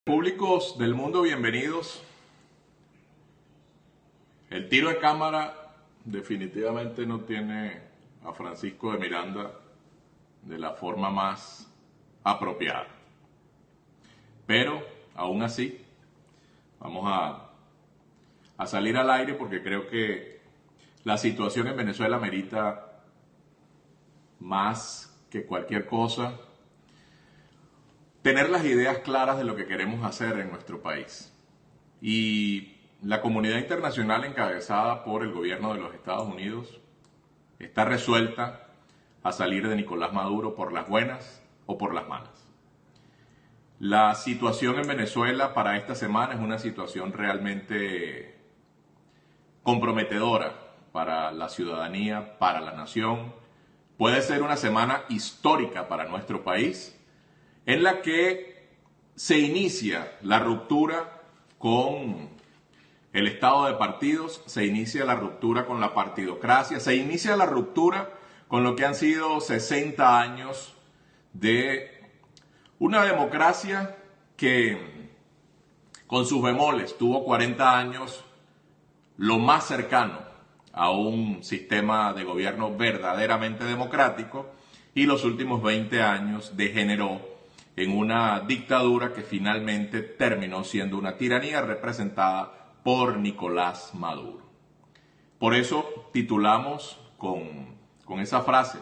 Públicos del mundo, bienvenidos. El tiro de cámara definitivamente no tiene a Francisco de Miranda de la forma más apropiada. Pero, aún así, vamos a salir al aire porque creo que la situación en Venezuela merita más que cualquier cosa tener las ideas claras de lo que queremos hacer en nuestro país. Y la comunidad internacional encabezada por el gobierno de los Estados Unidos está resuelta a salir de Nicolás Maduro por las buenas o por las malas. La situación en Venezuela para esta semana es una situación realmente comprometedora para la ciudadanía, para la nación. Puede ser una semana histórica para nuestro país, en la que se inicia la ruptura con el estado de partidos, se inicia la ruptura con la partidocracia, se inicia la ruptura con lo que han sido 60 años de una democracia que, con sus bemoles, tuvo 40 años lo más cercano a un sistema de gobierno verdaderamente democrático, y los últimos 20 años degeneró en una dictadura que finalmente terminó siendo una tiranía representada por Nicolás Maduro. Por eso titulamos con esa frase: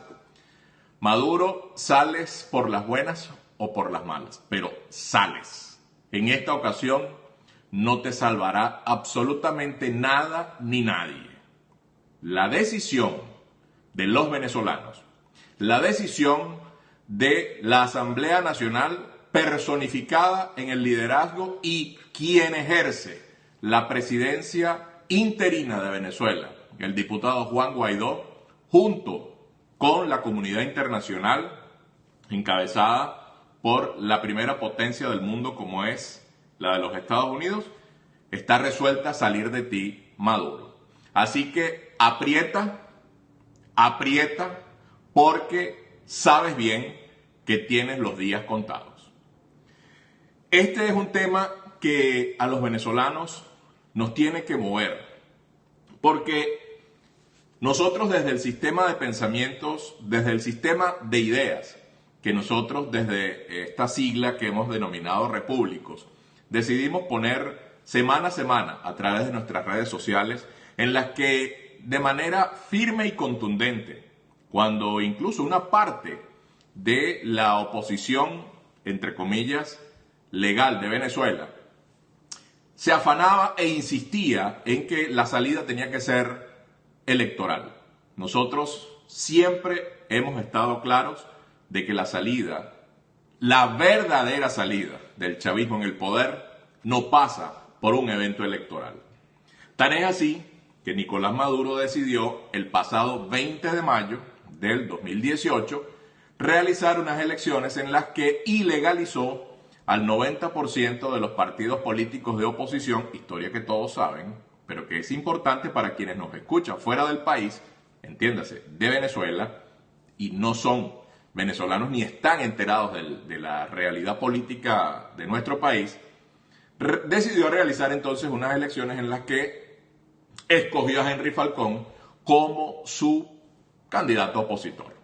Maduro, sales por las buenas o por las malas, pero sales. En esta ocasión no te salvará absolutamente nada ni nadie. La decisión de los venezolanos, la decisión de la Asamblea Nacional personificada en el liderazgo y quien ejerce la presidencia interina de Venezuela, el diputado Juan Guaidó, junto con la comunidad internacional encabezada por la primera potencia del mundo como es la de los Estados Unidos, está resuelta a salir de ti, Maduro. Así que aprieta, porque sabes bien que tienes los días contados. Este es un tema que a los venezolanos nos tiene que mover, porque nosotros desde el sistema de pensamientos, desde el sistema de ideas, que nosotros desde esta sigla que hemos denominado repúblicos, decidimos poner semana a semana a través de nuestras redes sociales, en las que de manera firme y contundente, cuando incluso una parte de la oposición, entre comillas, legal de Venezuela, se afanaba e insistía en que la salida tenía que ser electoral. Nosotros siempre hemos estado claros de que la salida, la verdadera salida del chavismo en el poder, no pasa por un evento electoral. Tan es así que Nicolás Maduro decidió el pasado 20 de mayo del 2018 realizar unas elecciones en las que ilegalizó al 90% de los partidos políticos de oposición, historia que todos saben, pero que es importante para quienes nos escuchan fuera del país, entiéndase, de Venezuela, y no son venezolanos ni están enterados de la realidad política de nuestro país. Decidió realizar entonces unas elecciones en las que escogió a Henry Falcón como su candidato opositor.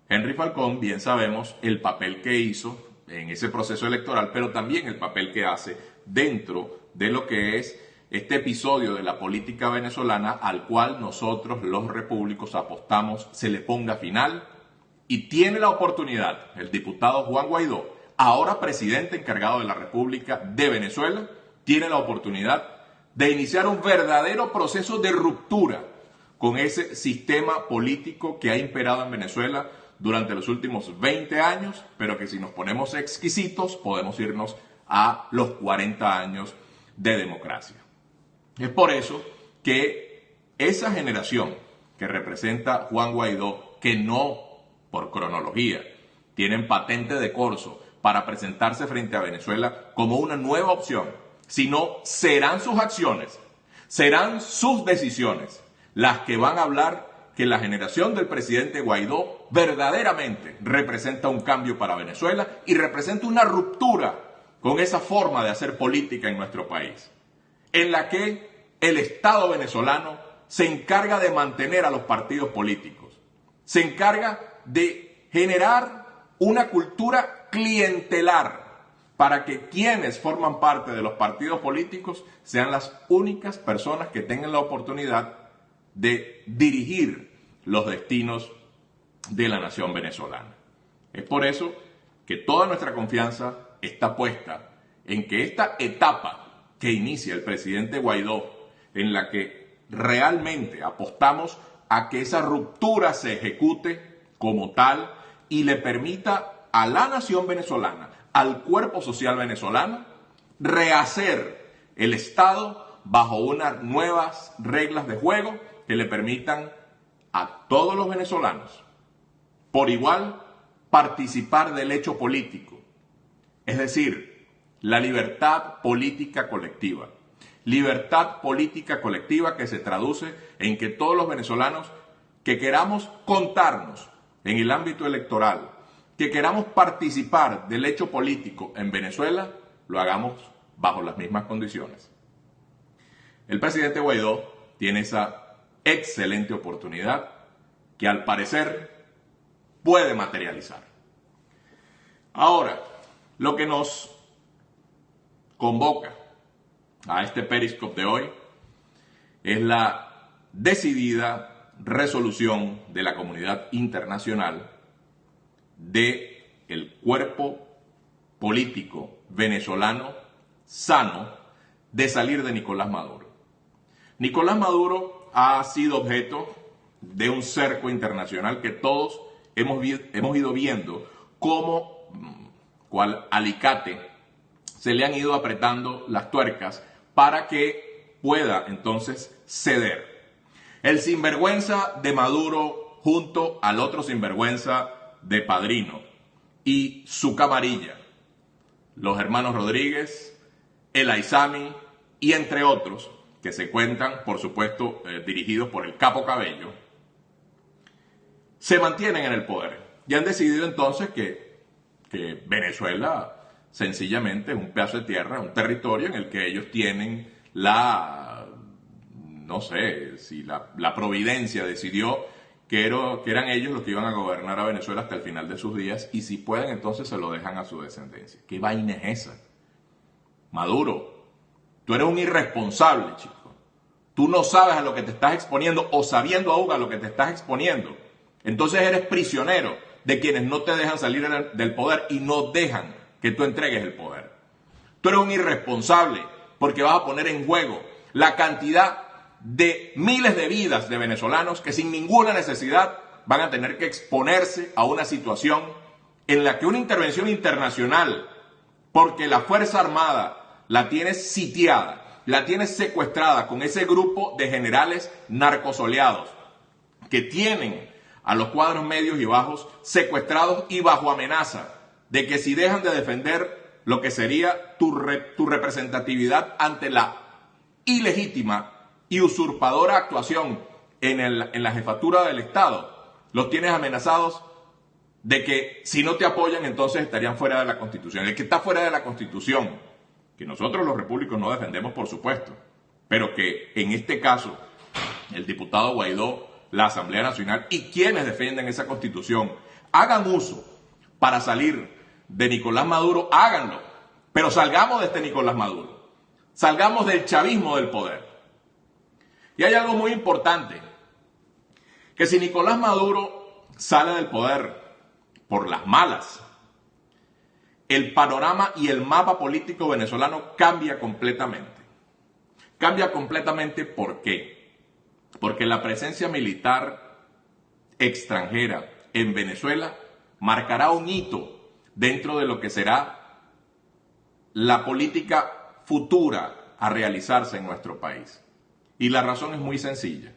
Henry Falcón, bien sabemos el papel que hizo en ese proceso electoral, pero también el papel que hace dentro de lo que es este episodio de la política venezolana al cual nosotros los repúblicos apostamos se le ponga final, y tiene la oportunidad el diputado Juan Guaidó, ahora presidente encargado de la República de Venezuela, tiene la oportunidad de iniciar un verdadero proceso de ruptura con ese sistema político que ha imperado en Venezuela durante los últimos 20 años, pero que si nos ponemos exquisitos podemos irnos a los 40 años de democracia. Es por eso que esa generación que representa Juan Guaidó, que no por cronología tienen patente de corso para presentarse frente a Venezuela como una nueva opción, sino serán sus acciones, serán sus decisiones las que van a hablar que la generación del presidente Guaidó verdaderamente representa un cambio para Venezuela y representa una ruptura con esa forma de hacer política en nuestro país, en la que el Estado venezolano se encarga de mantener a los partidos políticos, se encarga de generar una cultura clientelar para que quienes forman parte de los partidos políticos sean las únicas personas que tengan la oportunidad de dirigir los destinos de la nación venezolana. Es por eso que toda nuestra confianza está puesta en que esta etapa que inicia el presidente Guaidó, en la que realmente apostamos a que esa ruptura se ejecute como tal y le permita a la nación venezolana, al cuerpo social venezolano, rehacer el Estado bajo unas nuevas reglas de juego que le permitan a todos los venezolanos, por igual, participar del hecho político. Es decir, la libertad política colectiva. Libertad política colectiva que se traduce en que todos los venezolanos que queramos contarnos en el ámbito electoral, que queramos participar del hecho político en Venezuela, lo hagamos bajo las mismas condiciones. El presidente Guaidó tiene esa excelente oportunidad que al parecer puede materializar. Ahora, lo que nos convoca a este Periscope de hoy es la decidida resolución de la comunidad internacional del cuerpo político venezolano sano de salir de Nicolás Maduro. Nicolás Maduro ha sido objeto de un cerco internacional que todos hemos ido viendo cómo, cual alicate, se le han ido apretando las tuercas para que pueda entonces ceder. El sinvergüenza de Maduro junto al otro sinvergüenza de Padrino y su camarilla, los hermanos Rodríguez, el Aizami y entre otros, que se cuentan, por supuesto, dirigidos por el Capo Cabello, se mantienen en el poder y han decidido entonces que Venezuela sencillamente es un pedazo de tierra, un territorio en el que ellos tienen no sé, si la providencia decidió que eran ellos los que iban a gobernar a Venezuela hasta el final de sus días y si pueden entonces se lo dejan a su descendencia. ¿Qué vaina es esa? Maduro, tú eres un irresponsable, chico. Tú no sabes a lo que te estás exponiendo o sabiendo aún a lo que te estás exponiendo. Entonces eres prisionero de quienes no te dejan salir del poder y no dejan que tú entregues el poder. Tú eres un irresponsable porque vas a poner en juego la cantidad de miles de vidas de venezolanos que sin ninguna necesidad van a tener que exponerse a una situación en la que una intervención internacional, porque la Fuerza Armada la tienes sitiada, la tienes secuestrada con ese grupo de generales narcosoleados que tienen a los cuadros medios y bajos secuestrados y bajo amenaza de que si dejan de defender lo que sería tu representatividad ante la ilegítima y usurpadora actuación en la jefatura del Estado, los tienes amenazados de que si no te apoyan entonces estarían fuera de la Constitución. El que está fuera de la Constitución, que nosotros los repúblicos no defendemos por supuesto, pero que en este caso el diputado Guaidó, la Asamblea Nacional y quienes defienden esa Constitución hagan uso para salir de Nicolás Maduro, háganlo, pero salgamos de este Nicolás Maduro, salgamos del chavismo del poder. Y hay algo muy importante, que si Nicolás Maduro sale del poder por las malas, el panorama y el mapa político venezolano cambia completamente. Cambia completamente, ¿por qué? Porque la presencia militar extranjera en Venezuela marcará un hito dentro de lo que será la política futura a realizarse en nuestro país. Y la razón es muy sencilla.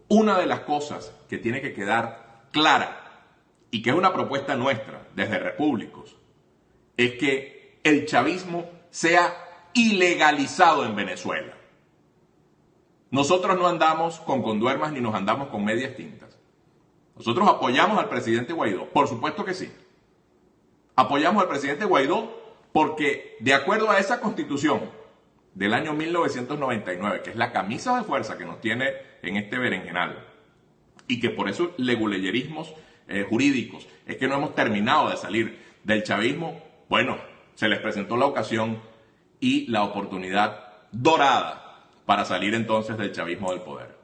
Una de las cosas que tiene que quedar clara y que es una propuesta nuestra desde Repúblicos es que el chavismo sea ilegalizado en Venezuela. Nosotros no andamos con conduermas ni nos andamos con medias tintas. Nosotros apoyamos al presidente Guaidó, por supuesto que sí. Apoyamos al presidente Guaidó Porque de acuerdo a esa constitución del año 1999, que es la camisa de fuerza que nos tiene en este berenjenal, y que por esos leguleyerismos jurídicos es que no hemos terminado de salir del chavismo, bueno, se les presentó la ocasión y la oportunidad dorada para salir entonces del chavismo del poder.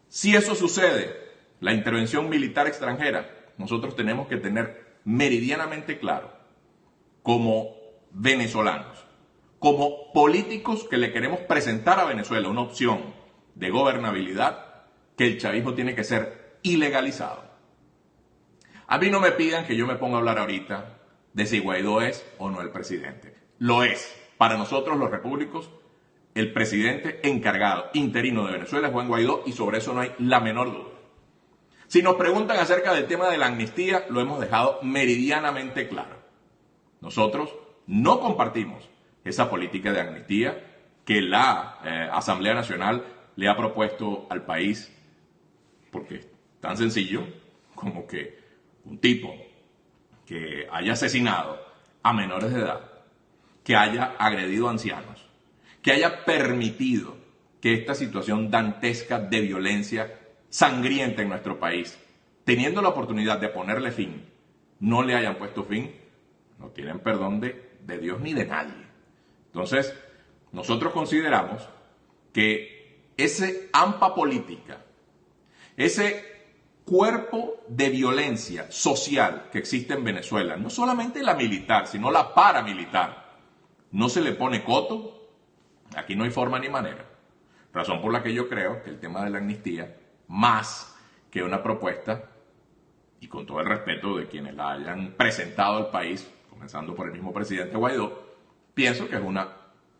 Si eso sucede, la intervención militar extranjera, nosotros tenemos que tener meridianamente claro, como venezolanos, como políticos que le queremos presentar a Venezuela una opción de gobernabilidad, que el chavismo tiene que ser ilegalizado. A mí no me pidan que yo me ponga a hablar ahorita de si Guaidó es o no el presidente. Lo es. Para nosotros los repúblicos, el presidente encargado interino de Venezuela es Juan Guaidó y sobre eso no hay la menor duda. Si nos preguntan acerca del tema de la amnistía, lo hemos dejado meridianamente claro. Nosotros no compartimos esa política de amnistía que la Asamblea Nacional le ha propuesto al país, porque es tan sencillo como que un tipo que haya asesinado a menores de edad, que haya agredido a ancianos, que haya permitido que esta situación dantesca de violencia sangrienta en nuestro país, teniendo la oportunidad de ponerle fin, no le hayan puesto fin, no tienen perdón de Dios ni de nadie. Entonces, nosotros consideramos que ese AMPA política, ese cuerpo de violencia social que existe en Venezuela, no solamente la militar, sino la paramilitar, no se le pone coto, aquí no hay forma ni manera. Razón por la que yo creo que el tema de la amnistía, más que una propuesta, y con todo el respeto de quienes la hayan presentado al país, comenzando por el mismo presidente Guaidó, pienso que es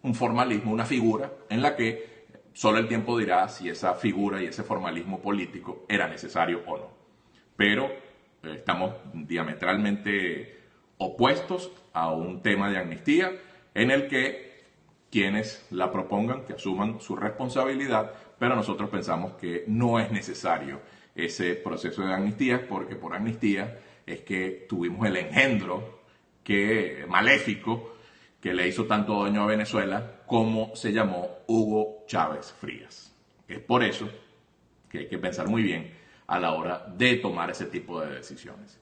un formalismo, una figura en la que solo el tiempo dirá si esa figura y ese formalismo político era necesario o no. Pero estamos diametralmente opuestos a un tema de amnistía en el que quienes la propongan, que asuman su responsabilidad, pero nosotros pensamos que no es necesario ese proceso de amnistía, porque por amnistía es que tuvimos el engendro maléfico que le hizo tanto daño a Venezuela, como se llamó Hugo Chávez Frías. Es por eso que hay que pensar muy bien a la hora de tomar ese tipo de decisiones.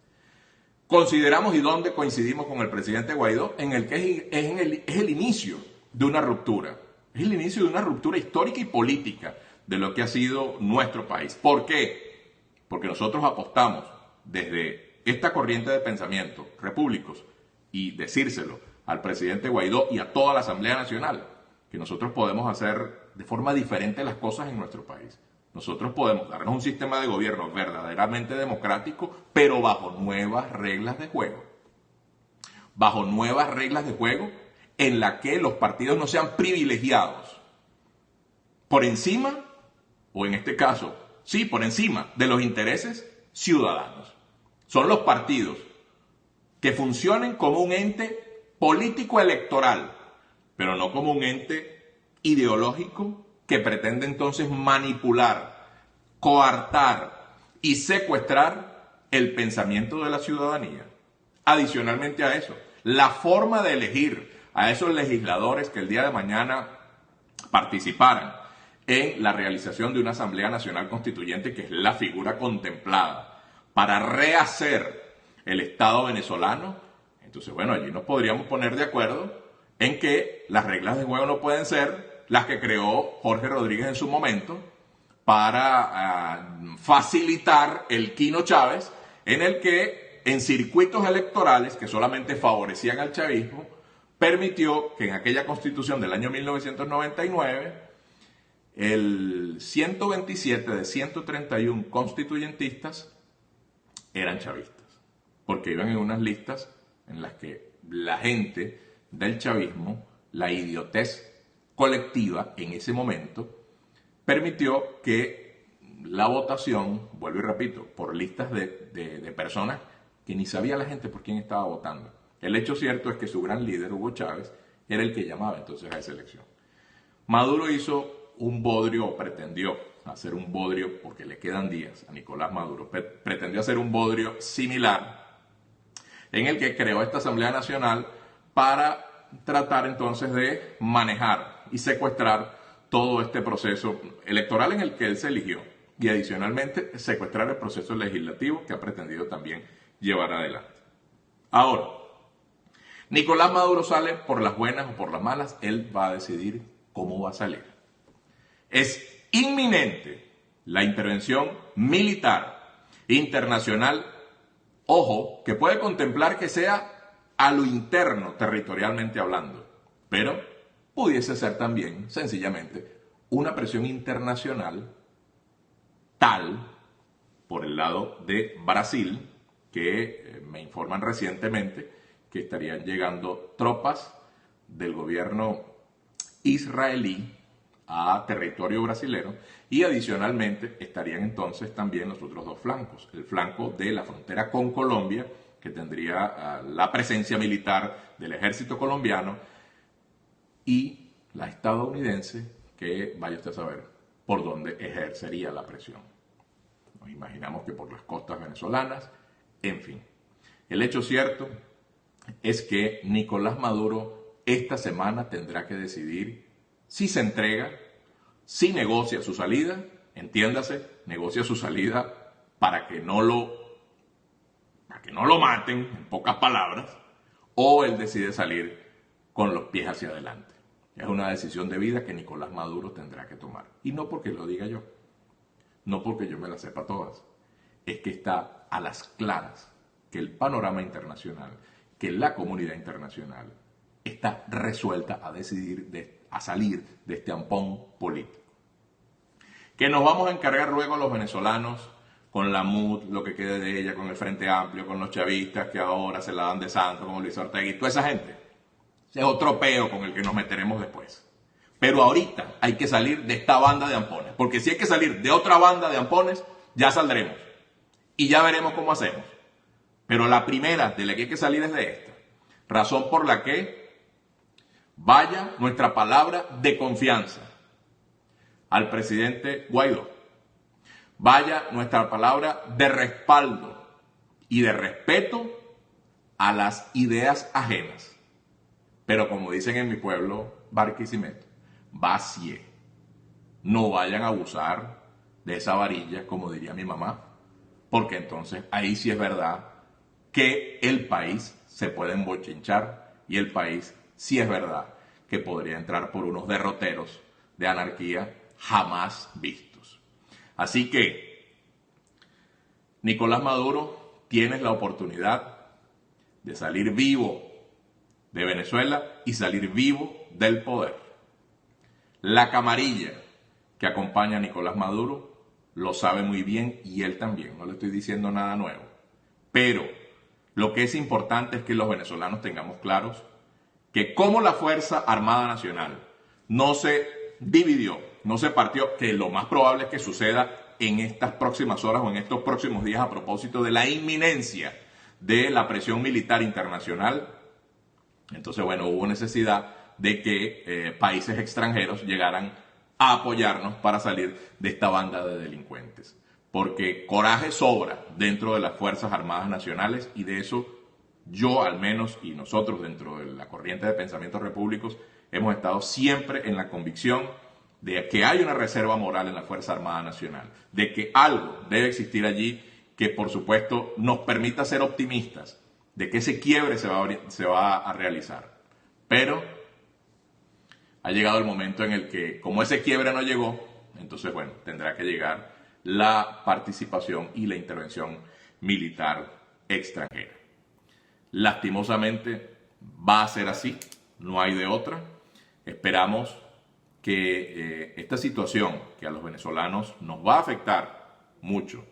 Consideramos y donde coincidimos con el presidente Guaidó, en el que es el inicio de una ruptura. Es el inicio de una ruptura histórica y política de lo que ha sido nuestro país. ¿Por qué? Porque nosotros apostamos desde esta corriente de pensamiento, repúblicos, y decírselo al presidente Guaidó y a toda la Asamblea Nacional, que nosotros podemos hacer de forma diferente las cosas en nuestro país. Nosotros podemos darnos un sistema de gobierno verdaderamente democrático, pero bajo nuevas reglas de juego. Bajo nuevas reglas de juego en las que los partidos no sean privilegiados por encima, o en este caso, sí, por encima de los intereses ciudadanos. Son los partidos que funcionen como un ente político electoral, pero no como un ente ideológico que pretende entonces manipular, coartar y secuestrar el pensamiento de la ciudadanía. Adicionalmente a eso, la forma de elegir a esos legisladores que el día de mañana participaran en la realización de una Asamblea Nacional Constituyente, que es la figura contemplada para rehacer el Estado venezolano. Entonces, bueno, allí nos podríamos poner de acuerdo en que las reglas de juego no pueden ser las que creó Jorge Rodríguez en su momento para facilitar el Quino Chávez, en el que en circuitos electorales que solamente favorecían al chavismo, permitió que en aquella constitución del año 1999, el 127 de 131 constituyentistas eran chavistas, porque iban en unas listas en las que la gente del chavismo, la idiotez colectiva en ese momento, permitió que la votación, vuelvo y repito, por listas de personas que ni sabía la gente por quién estaba votando. El hecho cierto es que su gran líder, Hugo Chávez, era el que llamaba entonces a esa elección. Maduro hizo un bodrio, o pretendió hacer un bodrio, porque le quedan días a Nicolás Maduro, pretendió hacer un bodrio similar, en el que creó esta Asamblea Nacional para tratar entonces de manejar y secuestrar todo este proceso electoral en el que él se eligió y adicionalmente secuestrar el proceso legislativo que ha pretendido también llevar adelante. Ahora, Nicolás Maduro sale por las buenas o por las malas, él va a decidir cómo va a salir. Es inminente la intervención militar internacional, ojo, que puede contemplar que sea a lo interno territorialmente hablando, pero pudiese ser también sencillamente una presión internacional tal por el lado de Brasil, que me informan recientemente que estarían llegando tropas del gobierno israelí a territorio brasilero y adicionalmente estarían entonces también los otros dos flancos, el flanco de la frontera con Colombia, que tendría la presencia militar del ejército colombiano, y la estadounidense, que vaya usted a saber por dónde ejercería la presión. Nos imaginamos que por las costas venezolanas, en fin. El hecho cierto es que Nicolás Maduro esta semana tendrá que decidir si se entrega, si negocia su salida, entiéndase, negocia su salida para que no lo maten, en pocas palabras, o él decide salir con los pies hacia adelante. Es una decisión de vida que Nicolás Maduro tendrá que tomar. Y no porque lo diga yo, no porque yo me las sepa todas, es que está a las claras que el panorama internacional, que la comunidad internacional está resuelta a decidir a salir de este ampón político. Que nos vamos a encargar luego los venezolanos con la MUD, lo que quede de ella, con el Frente Amplio, con los chavistas que ahora se la dan de santo, como Luis Ortega y toda esa gente. Ese es otro peo con el que nos meteremos después. Pero ahorita hay que salir de esta banda de ampones, porque si hay que salir de otra banda de ampones, ya saldremos. Y ya veremos cómo hacemos. Pero la primera de la que hay que salir es de esta. Razón por la que vaya nuestra palabra de confianza al presidente Guaidó. Vaya nuestra palabra de respaldo y de respeto a las ideas ajenas. Pero como dicen en mi pueblo, Barquisimeto, vacie. No vayan a abusar de esa varilla, como diría mi mamá, porque entonces ahí sí es verdad que el país se puede embochinchar y el país sí es verdad que podría entrar por unos derroteros de anarquía jamás vistos. Así que, Nicolás Maduro, tienes la oportunidad de salir vivo de Venezuela y salir vivo del poder. La camarilla que acompaña a Nicolás Maduro lo sabe muy bien y él también, no le estoy diciendo nada nuevo. Pero lo que es importante es que los venezolanos tengamos claros que como la Fuerza Armada Nacional no se dividió, no se partió, que lo más probable es que suceda en estas próximas horas o en estos próximos días a propósito de la inminencia de la presión militar internacional. Entonces, bueno, hubo necesidad de que países extranjeros llegaran a apoyarnos para salir de esta banda de delincuentes. Porque coraje sobra dentro de las Fuerzas Armadas Nacionales y de eso yo al menos y nosotros dentro de la corriente de pensamientos repúblicos hemos estado siempre en la convicción de que hay una reserva moral en la Fuerza Armada Nacional, de que algo debe existir allí que por supuesto nos permita ser optimistas, de que ese quiebre se va a realizar. Pero ha llegado el momento en el que, como ese quiebre no llegó, entonces bueno, tendrá que llegar la participación y la intervención militar extranjera. Lastimosamente va a ser así, no hay de otra. Esperamos que esta situación que a los venezolanos nos va a afectar mucho,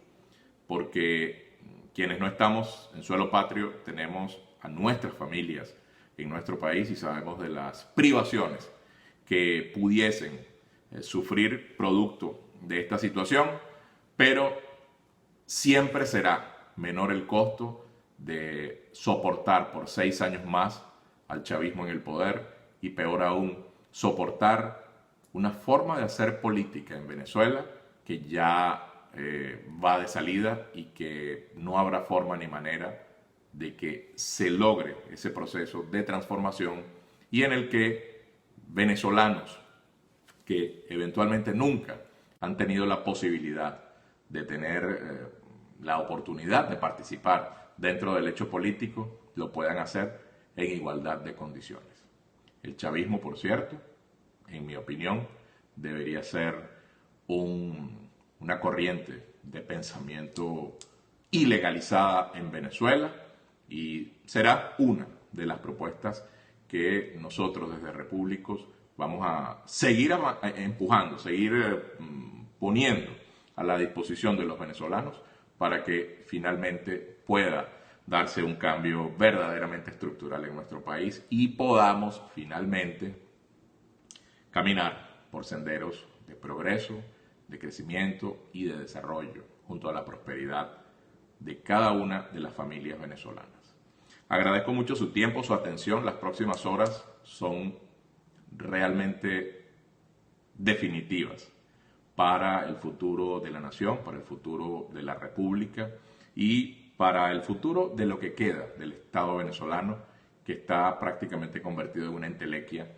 porque quienes no estamos en suelo patrio tenemos a nuestras familias en nuestro país y sabemos de las privaciones que pudiesen sufrir producto de esta situación, pero siempre será menor el costo de soportar por 6 años más al chavismo en el poder y peor aún, soportar una forma de hacer política en Venezuela que ya va de salida y que no habrá forma ni manera de que se logre ese proceso de transformación y en el que venezolanos que eventualmente nunca han tenido la posibilidad de tener la oportunidad de participar dentro del hecho político, lo puedan hacer en igualdad de condiciones. El chavismo, por cierto, en mi opinión, debería ser una corriente de pensamiento ilegalizada en Venezuela y será una de las propuestas que nosotros desde Repúblicos vamos a seguir empujando, seguir poniendo a la disposición de los venezolanos para que finalmente pueda darse un cambio verdaderamente estructural en nuestro país y podamos finalmente caminar por senderos de progreso, de crecimiento y de desarrollo junto a la prosperidad de cada una de las familias venezolanas. Agradezco mucho su tiempo, su atención. Las próximas horas son realmente definitivas para el futuro de la nación, para el futuro de la República y para el futuro de lo que queda del Estado venezolano, que está prácticamente convertido en una entelequia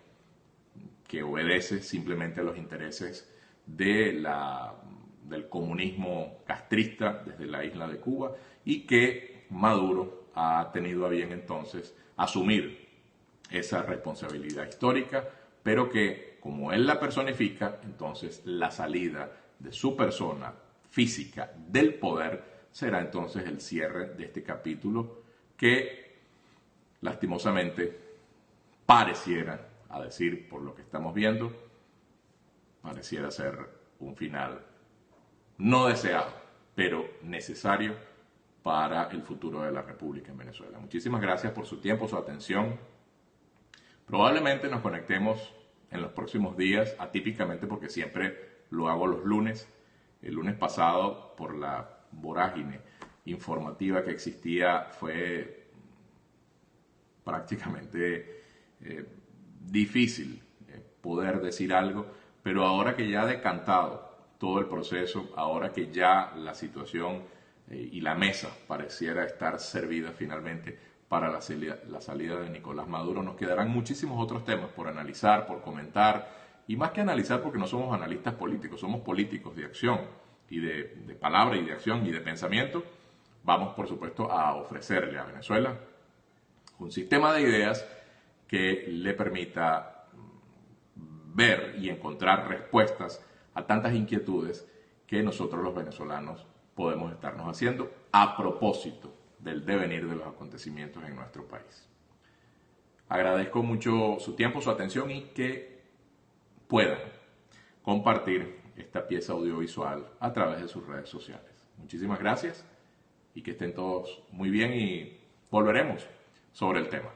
que obedece simplemente a los intereses del comunismo castrista desde la isla de Cuba y que Maduro ha tenido a bien entonces asumir esa responsabilidad histórica, pero que como él la personifica, entonces la salida de su persona física del poder será entonces el cierre de este capítulo que lastimosamente pareciera, a decir por lo que estamos viendo, pareciera ser un final no deseado, pero necesario para el futuro de la República en Venezuela. Muchísimas gracias por su tiempo, su atención. Probablemente nos conectemos en los próximos días, atípicamente porque siempre lo hago los lunes. El lunes pasado, por la vorágine informativa que existía, fue prácticamente difícil poder decir algo, pero ahora que ya ha decantado todo el proceso, ahora que ya la situación y la mesa pareciera estar servida finalmente para la salida de Nicolás Maduro, nos quedarán muchísimos otros temas por analizar, por comentar, y más que analizar porque no somos analistas políticos, somos políticos de acción y de palabra y de acción y de pensamiento. Vamos, por supuesto, a ofrecerle a Venezuela un sistema de ideas que le permita ver y encontrar respuestas a tantas inquietudes que nosotros los venezolanos podemos estarnos haciendo a propósito del devenir de los acontecimientos en nuestro país. Agradezco mucho su tiempo, su atención y que puedan compartir esta pieza audiovisual a través de sus redes sociales. Muchísimas gracias y que estén todos muy bien y volveremos sobre el tema.